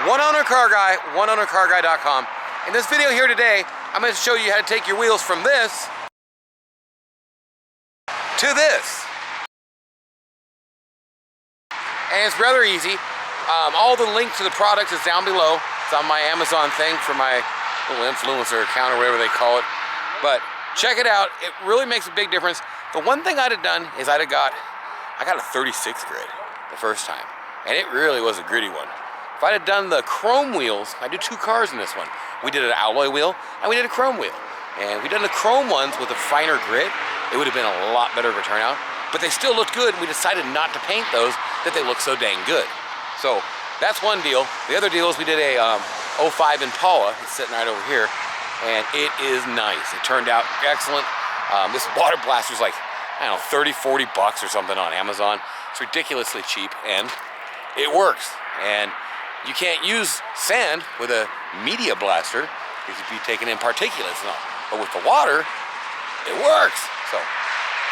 One owner car guy, oneownercarguy.com. In this video here today, I'm going to show you how to take your wheels from this to this. And it's rather easy. All the link to the product is down below. It's on my Amazon thing for my little influencer account or whatever they call it. But check it out. It really makes a big difference. The one thing I'd have done is I got a 36 grid the first time. And it really was a gritty one. If I'd have done the chrome wheels, I do 2 cars in this one. We did an alloy wheel and we did a chrome wheel. And we done the chrome ones with a finer grit. It would have been a lot better of a turnout. But they still looked good. We decided not to paint those, that they look so dang good. So that's one deal. The other deal is we did a 05 Impala. It's sitting right over here. And it is nice. It turned out excellent. This water blaster's like, I don't know, 30, 40 bucks or something on Amazon. It's ridiculously cheap and it works. And you can't use sand with a media blaster because you'd be taking in particulates and all. But with the water, it works. So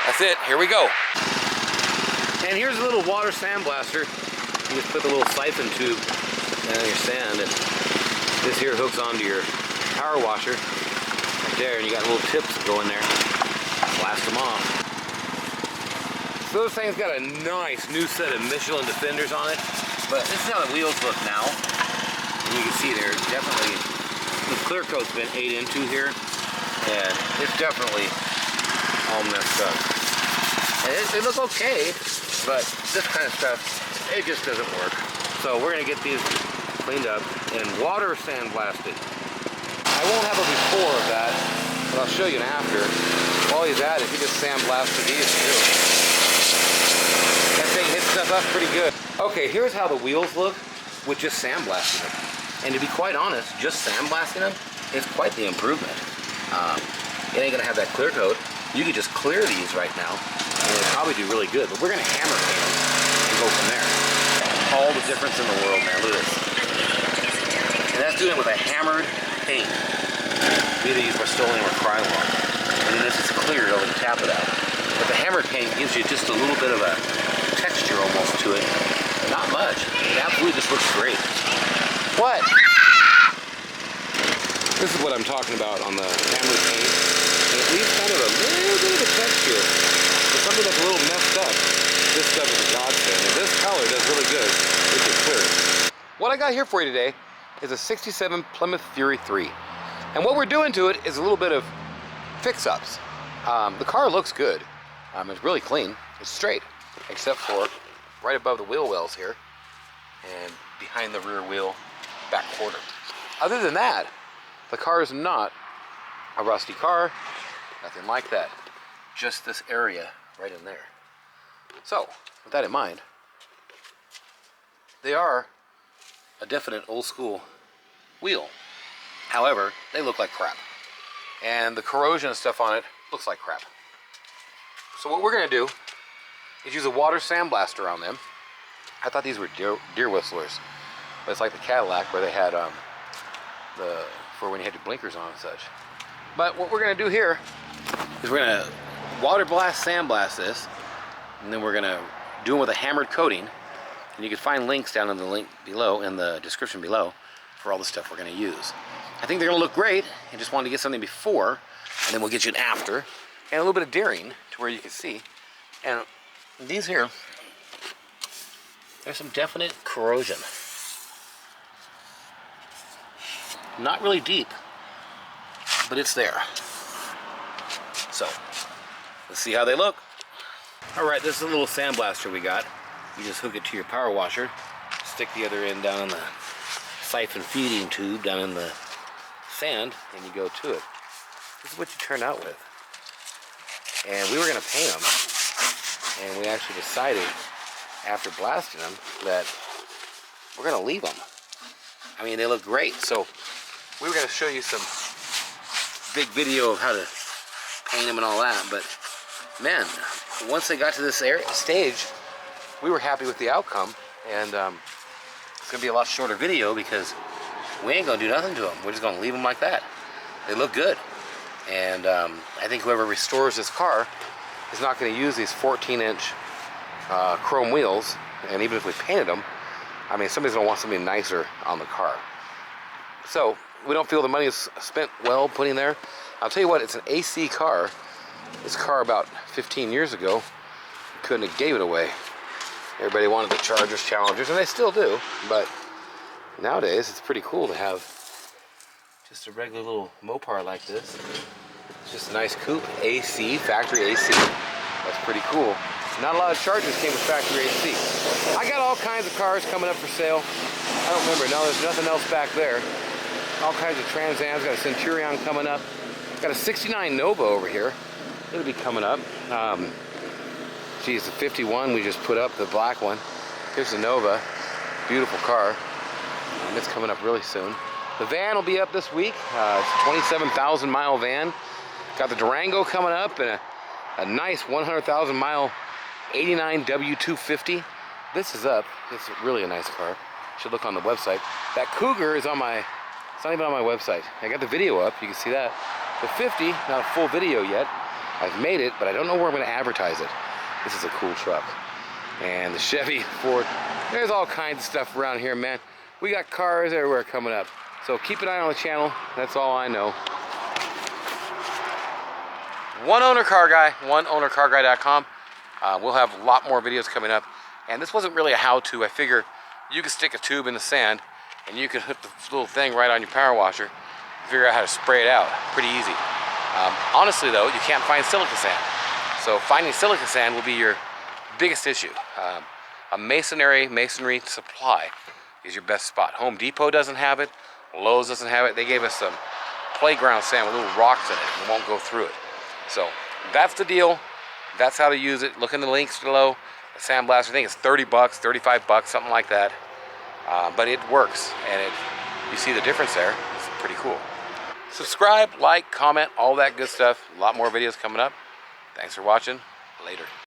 that's it. Here we go. And here's a little water sandblaster. You just put the little siphon tube down your sand, and this here hooks onto your power washer right there, and you got little tips that go in there. Blast them off. So this thing's got a nice new set of Michelin Defenders on it, but this is how the wheels look now. And you can see there's definitely, the clear coat's been ate into here, and it's definitely all messed up. And they look okay, but this kind of stuff, it just doesn't work. So we're gonna get these cleaned up and water sandblasted. I won't have a before of that, but I'll show you an after. All he's at is he just sandblasted these too. That thing hits stuff up pretty good. Okay, here's how the wheels look with just sandblasting them. And to be quite honest, just sandblasting them is quite the improvement. It ain't gonna have that clear coat. You could just clear these right now, and it'll probably do really good. But we're gonna hammer paint them and go from there. All the difference in the world, man. Look at this. And that's doing it with a hammered paint. We either use Rust-Oleum or Krylon. And then this is cleared over to tap it out. But the hammered paint gives you just a little bit of a texture almost to it. Not much. It absolutely just looks great. What? This is what I'm talking about on the hammered paint. And it leaves kind of a little bit of a texture. For something that's a little messed up, this stuff is a godsend. And this color does really good with the clear. What I got here for you today is a 67 Plymouth Fury 3. And what we're doing to it is a little bit of fix-ups. The car looks good. It's really clean. It's straight, except for right above the wheel wells here and behind the rear wheel back quarter. Other than that, the car is not a rusty car, nothing like that. Just this area right in there. So, with that in mind, they are a definite old school wheel. However, they look like crap. And the corrosion and stuff on it looks like crap. So what we're gonna do is use a water sandblaster on them. I thought these were deer whistlers, but it's like the Cadillac where they had for when you had your blinkers on and such. But what we're gonna do here is we're gonna water blast sandblast this, and then we're gonna do them with a hammered coating. And you can find links down in the link below, in the description below, for all the stuff we're gonna use. I think they're gonna look great. I just wanted to get something before, and then we'll get you an after, and a little bit of daring to where you can see. And these here, there's some definite corrosion. Not really deep, but it's there. So, let's see how they look. All right, this is a little sandblaster we got. You just hook it to your power washer, stick the other end down in the siphon feeding tube down in the sand, and you go to it. This is what you turn out with. And we were gonna paint them, and we actually decided after blasting them that we're gonna leave them. I mean, they look great. So we were gonna show you some big video of how to paint them and all that, but man, once they got to this stage, we were happy with the outcome, and it's gonna be a lot shorter video because we ain't gonna do nothing to them. We're just gonna leave them like that. They look good. And I think whoever restores this car is not going to use these 14-inch chrome wheels, and even if we painted them, I mean, somebody's gonna want something nicer on the car. So we don't feel the money is spent well putting there. I'll tell you what, it's an AC car. This car about 15 years ago, couldn't have gave it away. Everybody wanted the Chargers, Challengers, and they still do, but nowadays it's pretty cool to have just a regular little Mopar like this. It's just a nice coupe, AC, factory AC. That's pretty cool. Not a lot of Chargers came with factory AC. I got all kinds of cars coming up for sale. I don't remember, no, there's nothing else back there. All kinds of Trans Ams, got a Centurion coming up. Got a 69 Nova over here. It'll be coming up. Geez, the 51 we just put up, the black one. Here's the Nova, beautiful car. It's coming up really soon. The van will be up this week. It's a 27,000 mile van. Got the Durango coming up and a nice 100,000 mile 89 W250. This is up. It's really a nice car. Should look on the website. That Cougar is on my, it's not even on my website. I got the video up, you can see that. The 50, not a full video yet. I've made it, but I don't know where I'm gonna advertise it. This is a cool truck. And the Chevy, Ford, there's all kinds of stuff around here, man. We got cars everywhere coming up. So keep an eye on the channel, that's all I know. One Owner Car Guy, oneownercarguy.com. We'll have a lot more videos coming up. And this wasn't really a how-to. I figure you could stick a tube in the sand and you can hook the little thing right on your power washer, figure out how to spray it out. Pretty easy. Honestly though, you can't find silica sand. So finding silica sand will be your biggest issue. A masonry supply is your best spot. Home Depot doesn't have it. Lowe's doesn't have it. They gave us some playground sand with little rocks in it and won't go through it. So that's the deal. That's how to use it. Look in the links below. The Sandblaster, I think it's 30 bucks, 35 bucks, something like that. But it works, and you see the difference there. It's pretty cool. Subscribe, like, comment, all that good stuff. A lot more videos coming up. Thanks for watching. Later.